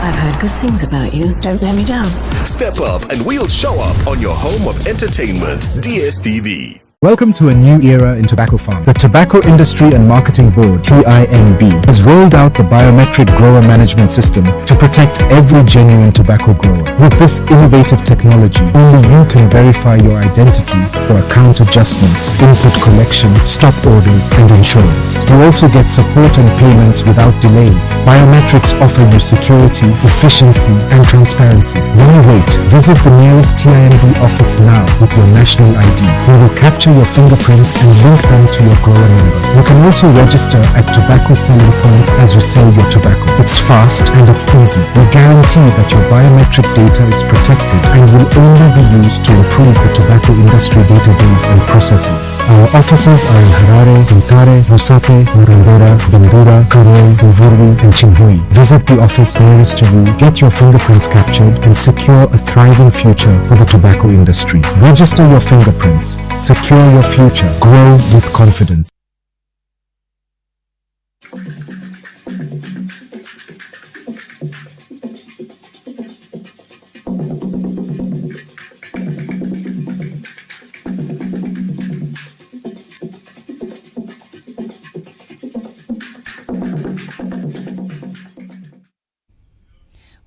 I've heard good things about you. Don't let me down. Step up and we'll show up on your home of entertainment, DSTV. Welcome to a new era in tobacco farm. The Tobacco Industry and Marketing Board, TIMB, has rolled out the biometric grower management system to protect every genuine tobacco grower. With this innovative technology, only you can verify your identity for account adjustments, input collection, stop orders, and insurance. You also get support and payments without delays. Biometrics offer you security, efficiency, and transparency. Why wait? Visit the nearest TIMB office now with your national ID. We will capture your fingerprints and link them to your grower number. You can also register at tobacco selling points as you sell your tobacco. It's fast and it's easy. We guarantee that your biometric data is protected and will only be used to improve the tobacco industry database and processes. Our offices are in Harare, Butare, Musape, Murandera, Bindura, Karoi, Mvurwi, and Chinhui. Visit the office nearest to you, get your fingerprints captured, and secure a thriving future for the tobacco industry. Register your fingerprints. Secure your future. Grow with confidence.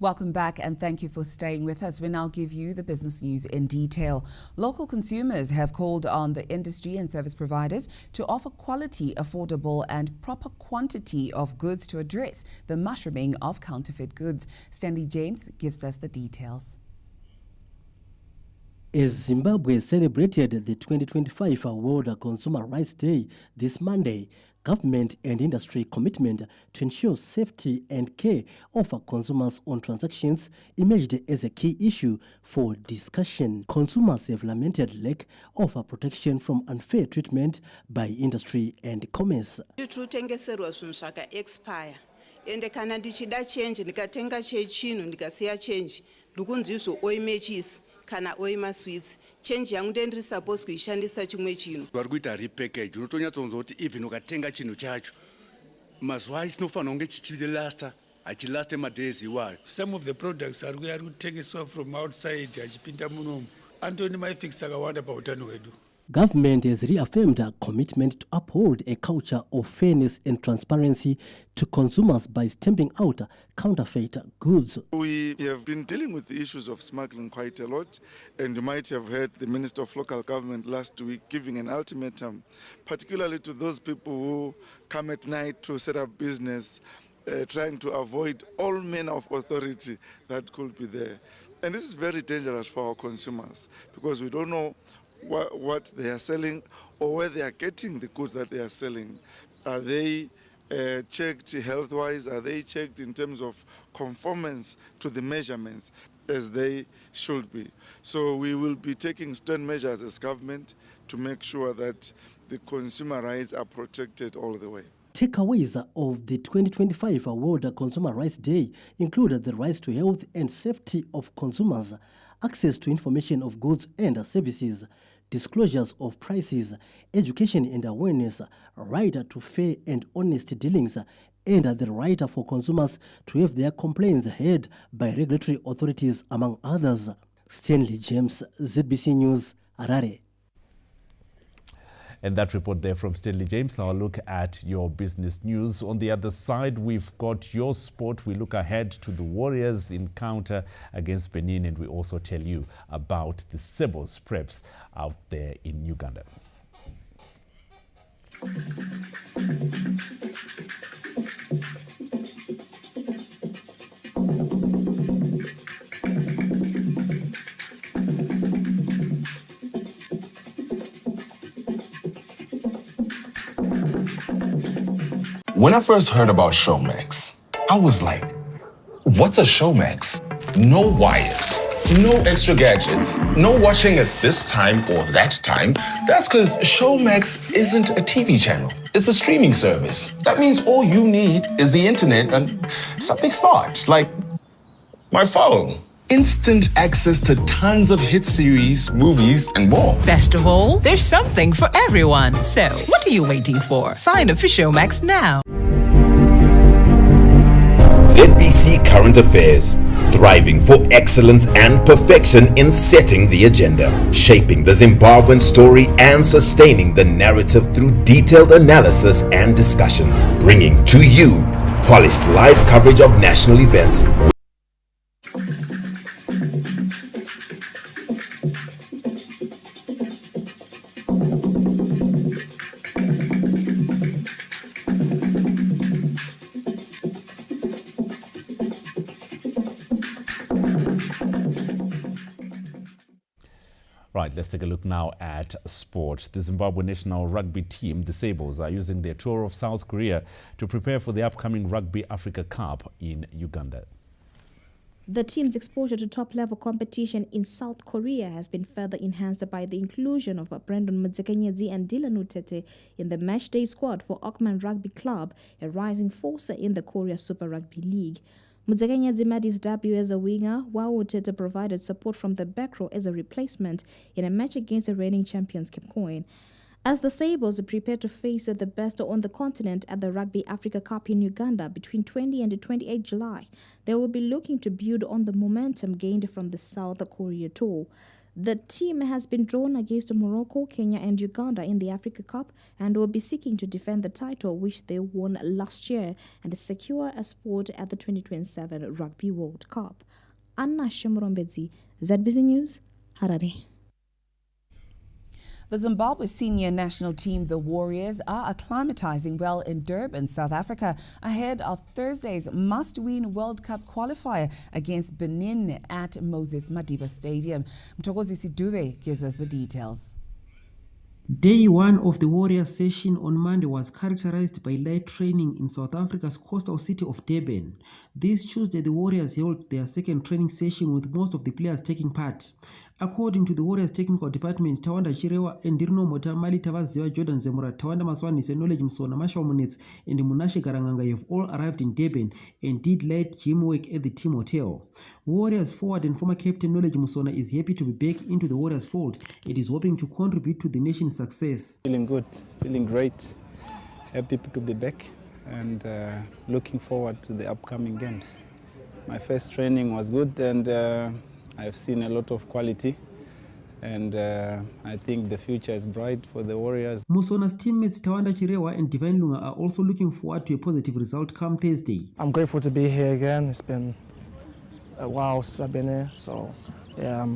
Welcome back and thank you for staying with us. We now give you the business news in detail. Local consumers have called on the industry and service providers to offer quality, affordable and proper quantity of goods to address the mushrooming of counterfeit goods. Stanley James gives us the details. As Zimbabwe celebrated the 2025 World Consumer Rights Day this Monday, government and industry commitment to ensure safety and care of consumers on transactions emerged as a key issue for discussion. Consumers have lamented lack of protection from unfair treatment by industry and commerce. Ende kana ndichida change ndikatenga chechinhu ndikasiya change ndikunzizvo oimechisi kana oima sweets change yangu ndendiri supposed kuishandisa chimwe chinhu vari kuita repackage unotonyatsokunzwa kuti even ukatenga chinhu chacho mazuva acho chinofanira kunge chichilasta hachilasta madays iwayo. Some of the products ari kutengeswa from outside achipinda munomu andoni maifix akawanda pautano hwedu. Government has reaffirmed a commitment to uphold a culture of fairness and transparency to consumers by stamping out counterfeit goods. We have been dealing with the issues of smuggling quite a lot, and you might have heard the Minister of Local Government last week giving an ultimatum, particularly to those people who come at night to set up business, trying to avoid all manner of authority that could be there. And this is very dangerous for our consumers because we don't know what they are selling or where they are getting the goods that they are selling. Are they checked health-wise? Are they checked in terms of conformance to the measurements as they should be? So we will be taking stern measures as government to make sure that the consumer rights are protected all the way. Takeaways of the 2025 World Consumer Rights Day include the rights to health and safety of consumers, access to information of goods and services, disclosures of prices, education and awareness, right to fair and honest dealings, and the right for consumers to have their complaints heard by regulatory authorities, among others. Stanley James, ZBC News, Harare. And that report there from Stanley James. I'll look at your business news. On the other side, we've got your sport. We look ahead to the Warriors' encounter against Benin, and we also tell you about the Sebos preps out there in Uganda. When I first heard about Showmax, I was like, what's a Showmax? No wires, no extra gadgets, no watching at this time or that time. That's because Showmax isn't a TV channel. It's a streaming service. That means all you need is the internet and something smart, like my phone. Instant access to tons of hit series, movies, and more. Best of all, there's something for everyone. So, what are you waiting for? Sign up for Showmax now. ZBC Current Affairs, thriving for excellence and perfection in setting the agenda, shaping the Zimbabwean story and sustaining the narrative through detailed analysis and discussions, bringing to you polished live coverage of national events. Right, let's take a look now at sport. The Zimbabwe national rugby team, the Sabres, are using their tour of South Korea to prepare for the upcoming Rugby Africa Cup in Uganda. The team's exposure to top-level competition in South Korea has been further enhanced by the inclusion of Brandon Mudzekenyedzi and Dylan Utete in the matchday squad for Auckland Rugby Club, a rising force in the Korea Super Rugby League. Mudzekenyedzi made his debut as a winger, while Utete provided support from the back row as a replacement in a match against the reigning champions Cape Coin. As the Sabres prepare to face the best on the continent at the Rugby Africa Cup in Uganda between 20 and 28 July, they will be looking to build on the momentum gained from the South Korea tour. The team has been drawn against Morocco, Kenya and Uganda in the Africa Cup and will be seeking to defend the title which they won last year and secure a spot at the 2027 Rugby World Cup. Anna Shemurombedzi, ZBC News, Harare. The Zimbabwe senior national team, the Warriors, are acclimatizing well in Durban, South Africa, ahead of Thursday's must-win World Cup qualifier against Benin at Moses Madiba Stadium. Mtokozi Sidube gives us the details. Day one of the Warriors session on Monday was characterized by light training in South Africa's coastal city of Durban. This Tuesday, the Warriors held their second training session with most of the players taking part. According to the Warriors technical department, Tawanda Chirewa, Ndirino Mota, Mali Tavaziwa, Jordan Zemura, Tawanda Maswani, Knowledge Msona, Masha Munets, and Munashe Garanganga have all arrived in Durban and did light gym work at the team hotel. Warriors forward and former captain Knowledge Musona is happy to be back into the Warriors fold and is hoping to contribute to the nation's success. Feeling good, feeling great, happy to be back and looking forward to the upcoming games. My first training was good and I've seen a lot of quality and I think the future is bright for the Warriors. Musona's teammates Tawanda Chirewa and Divine Lunga are also looking forward to a positive result come Thursday. I'm grateful to be here again. It's been a while since I've been here, so yeah,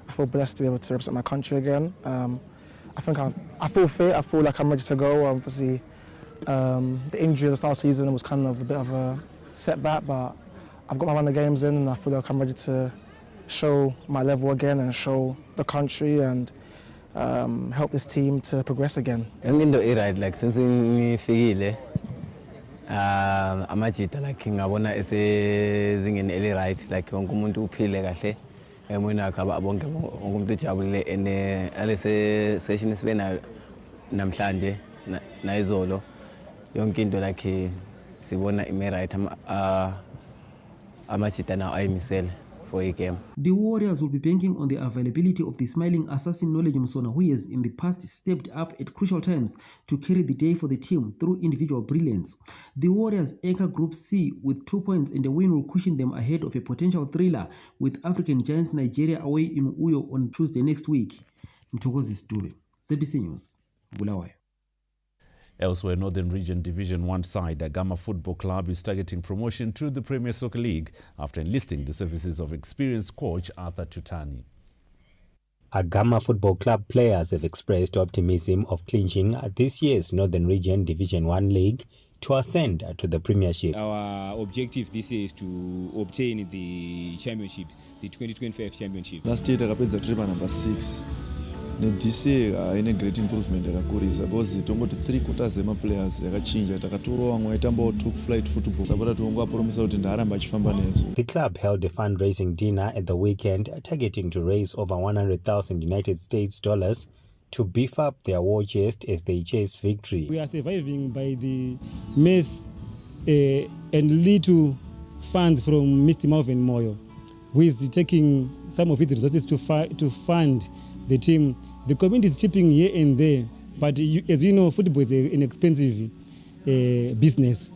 I feel blessed to be able to represent my country again. I think I feel fit. I feel like I'm ready to go. Obviously, the injury at the start of the season was kind of a bit of a setback, but I've got my run of games in, and I feel like I'm ready to show my level again and show the country and help this team to progress again. I'm in the era like since amajita like ngabona esezingeni eli right like wonke umuntu uphile kahle emoyeni akhe bonke wonke umuntu ejabulile and alese session sibe nayo namhlanje nayizolo yonke into like sibona ime right amajita now ayimisele for a game. The Warriors will be banking on the availability of the smiling assassin Knowledge Msona, who has in the past stepped up at crucial times to carry the day for the team through individual brilliance. The Warriors anchor Group C with 2 points, and the win will cushion them ahead of a potential thriller with African giants Nigeria away in Uyo on Tuesday next week. Mtokozi Stube, ZBC News, Bulawayo. Elsewhere, Northern Region Division 1 side, Agama Football Club is targeting promotion to the Premier Soccer League after enlisting the services of experienced coach Arthur Tutani. Agama Football Club players have expressed optimism of clinching this year's Northern Region Division 1 League to ascend to the Premiership. Our objective this year is to obtain the championship, the 2025 championship. Last year, takapedza tiri number 6. This year ine great improvement yakakurisa because tongoti 3/4 yemaplayers yakachinja takatorowa amwe aitambawo top flight football sabata tongoapromisa kuti ndaaramba achifamba nesu. The club held a fundraising dinner at the weekend targeting to raise over 100,000 United States dollars to beef up their war chest as they chase victory. We are surviving by the mess and little funds from Mr. Marvin Moyo, who is taking some of its resources to fund the team. The community is chipping here and there, but as you know, football is an expensive business,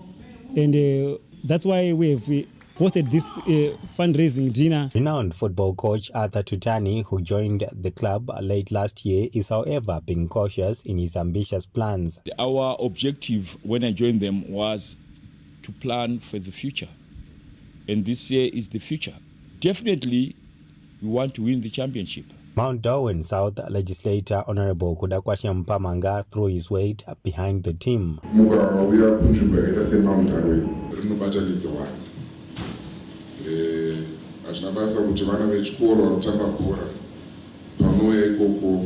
and that's why we have hosted this fundraising dinner. Renowned football coach Arthur Tutani, who joined the club late last year, is however being cautious in his ambitious plans. Our objective when I joined them was to plan for the future, and this year is the future. Definitely, we want to win the championship. Mount Darwin South legislator Honorable Kudakwasha Mpamanga threw his weight behind the team.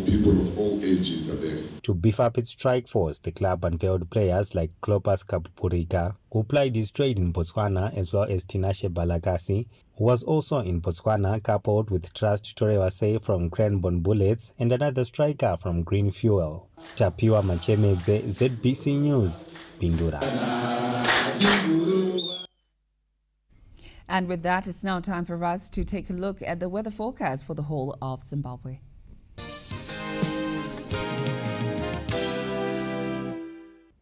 People of all ages are there. To beef up its strike force, the club unveiled players like Klopas Kapurika, who plied his trade in Botswana, as well as Tinashe Balakasi, who was also in Botswana, coupled with Trust Torewase from Cranbourne Bullets and another striker from Green Fuel. Tapiwa Machemedze, ZBC News, Pindura. And with that, it's now time for us to take a look at the weather forecast for the whole of Zimbabwe.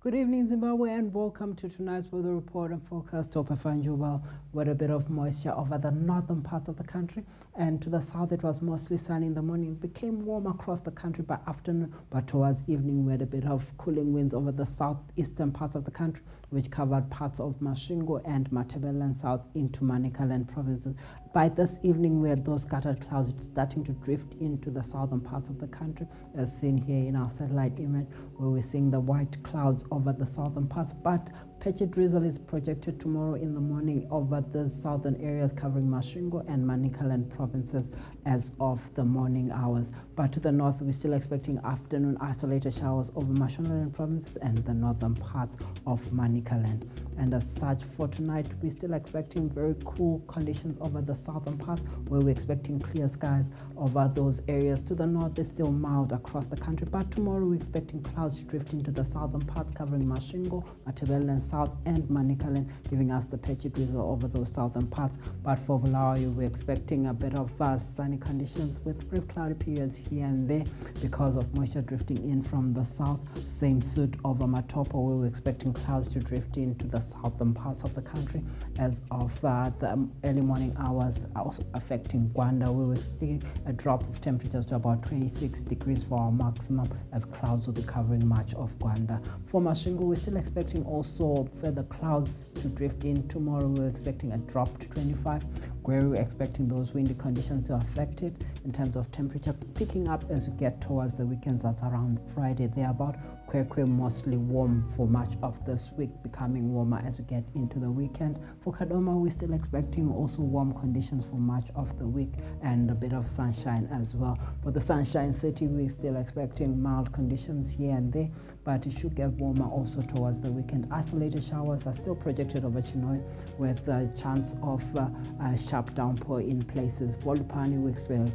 Good evening, Zimbabwe, and welcome to tonight's weather report and forecast. Hope I find you well with a bit of moisture over the northern parts of the country. And to the south, it was mostly sunny in the morning. It became warm across the country by afternoon, but towards evening, we had a bit of cooling winds over the southeastern parts of the country, which covered parts of Masvingo and Matabeleland south into Manicaland provinces. By this evening, we had those scattered clouds starting to drift into the southern parts of the country, as seen here in our satellite image, where we're seeing the white clouds over the southern parts, but patchy drizzle is projected tomorrow in the morning over the southern areas covering Masvingo and Manicaland provinces as of the morning hours. But to the north, we're still expecting afternoon isolated showers over Mashonaland provinces and the northern parts of Manicaland. And as such, for tonight, we're still expecting very cool conditions over the southern parts, where we're expecting clear skies over those areas. To the north, it's still mild across the country, but tomorrow we're expecting clouds drifting to the southern parts covering Masvingo, Matabeleland south and Manicaland, giving us the patchy drizzle over those southern parts. But for Bulawayo, we're expecting a bit of sunny conditions with brief cloudy periods here and there because of moisture drifting in from the south. Same suit over Matopo, where we're expecting clouds to drift into the southern parts of the country as of the early morning hours, also affecting Gwanda, where we're seeing a drop of temperatures to about 26 degrees for our maximum, as clouds will be covering much of Gwanda. For Masvingo, we're still expecting also further clouds to drift in. Tomorrow, we're expecting a drop to 25, where we're expecting those windy conditions to affect it in terms of temperature, picking up as we get towards the weekends. That's around Friday, thereabout. Kwekwe mostly warm for much of this week, becoming warmer as we get into the weekend. For Kadoma, we're still expecting also warm conditions for much of the week and a bit of sunshine as well. For the Sunshine City, we're still expecting mild conditions here and there, but it should get warmer also towards the weekend. Isolated showers are still projected over Chinoy with a chance of a sharp downpour in places. Volupani, we expect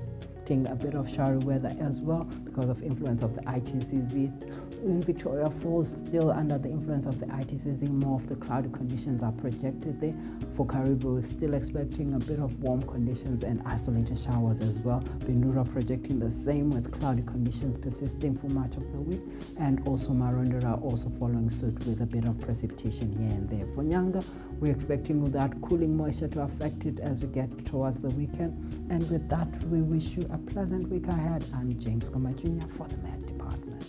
a bit of showery weather as well because of influence of the ITCZ. In Victoria Falls, still under the influence of the ITCZ, more of the cloudy conditions are projected there. For Caribou, we're still expecting a bit of warm conditions and isolated showers as well. Bindura projecting the same with cloudy conditions persisting for much of the week, and also Marondera also following suit with a bit of precipitation here and there. For Nyanga, we're expecting that cooling moisture to affect it as we get towards the weekend. And with that, we wish you a pleasant week ahead. I'm James Goma Jr. for the Met Department.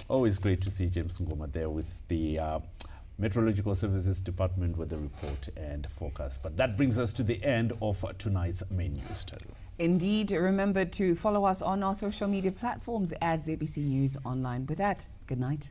Always great to see James Ngoma there with the Meteorological Services Department with the report and forecast. But that brings us to the end of tonight's main news. Indeed, remember to follow us on our social media platforms at ZBC News Online. With that, good night.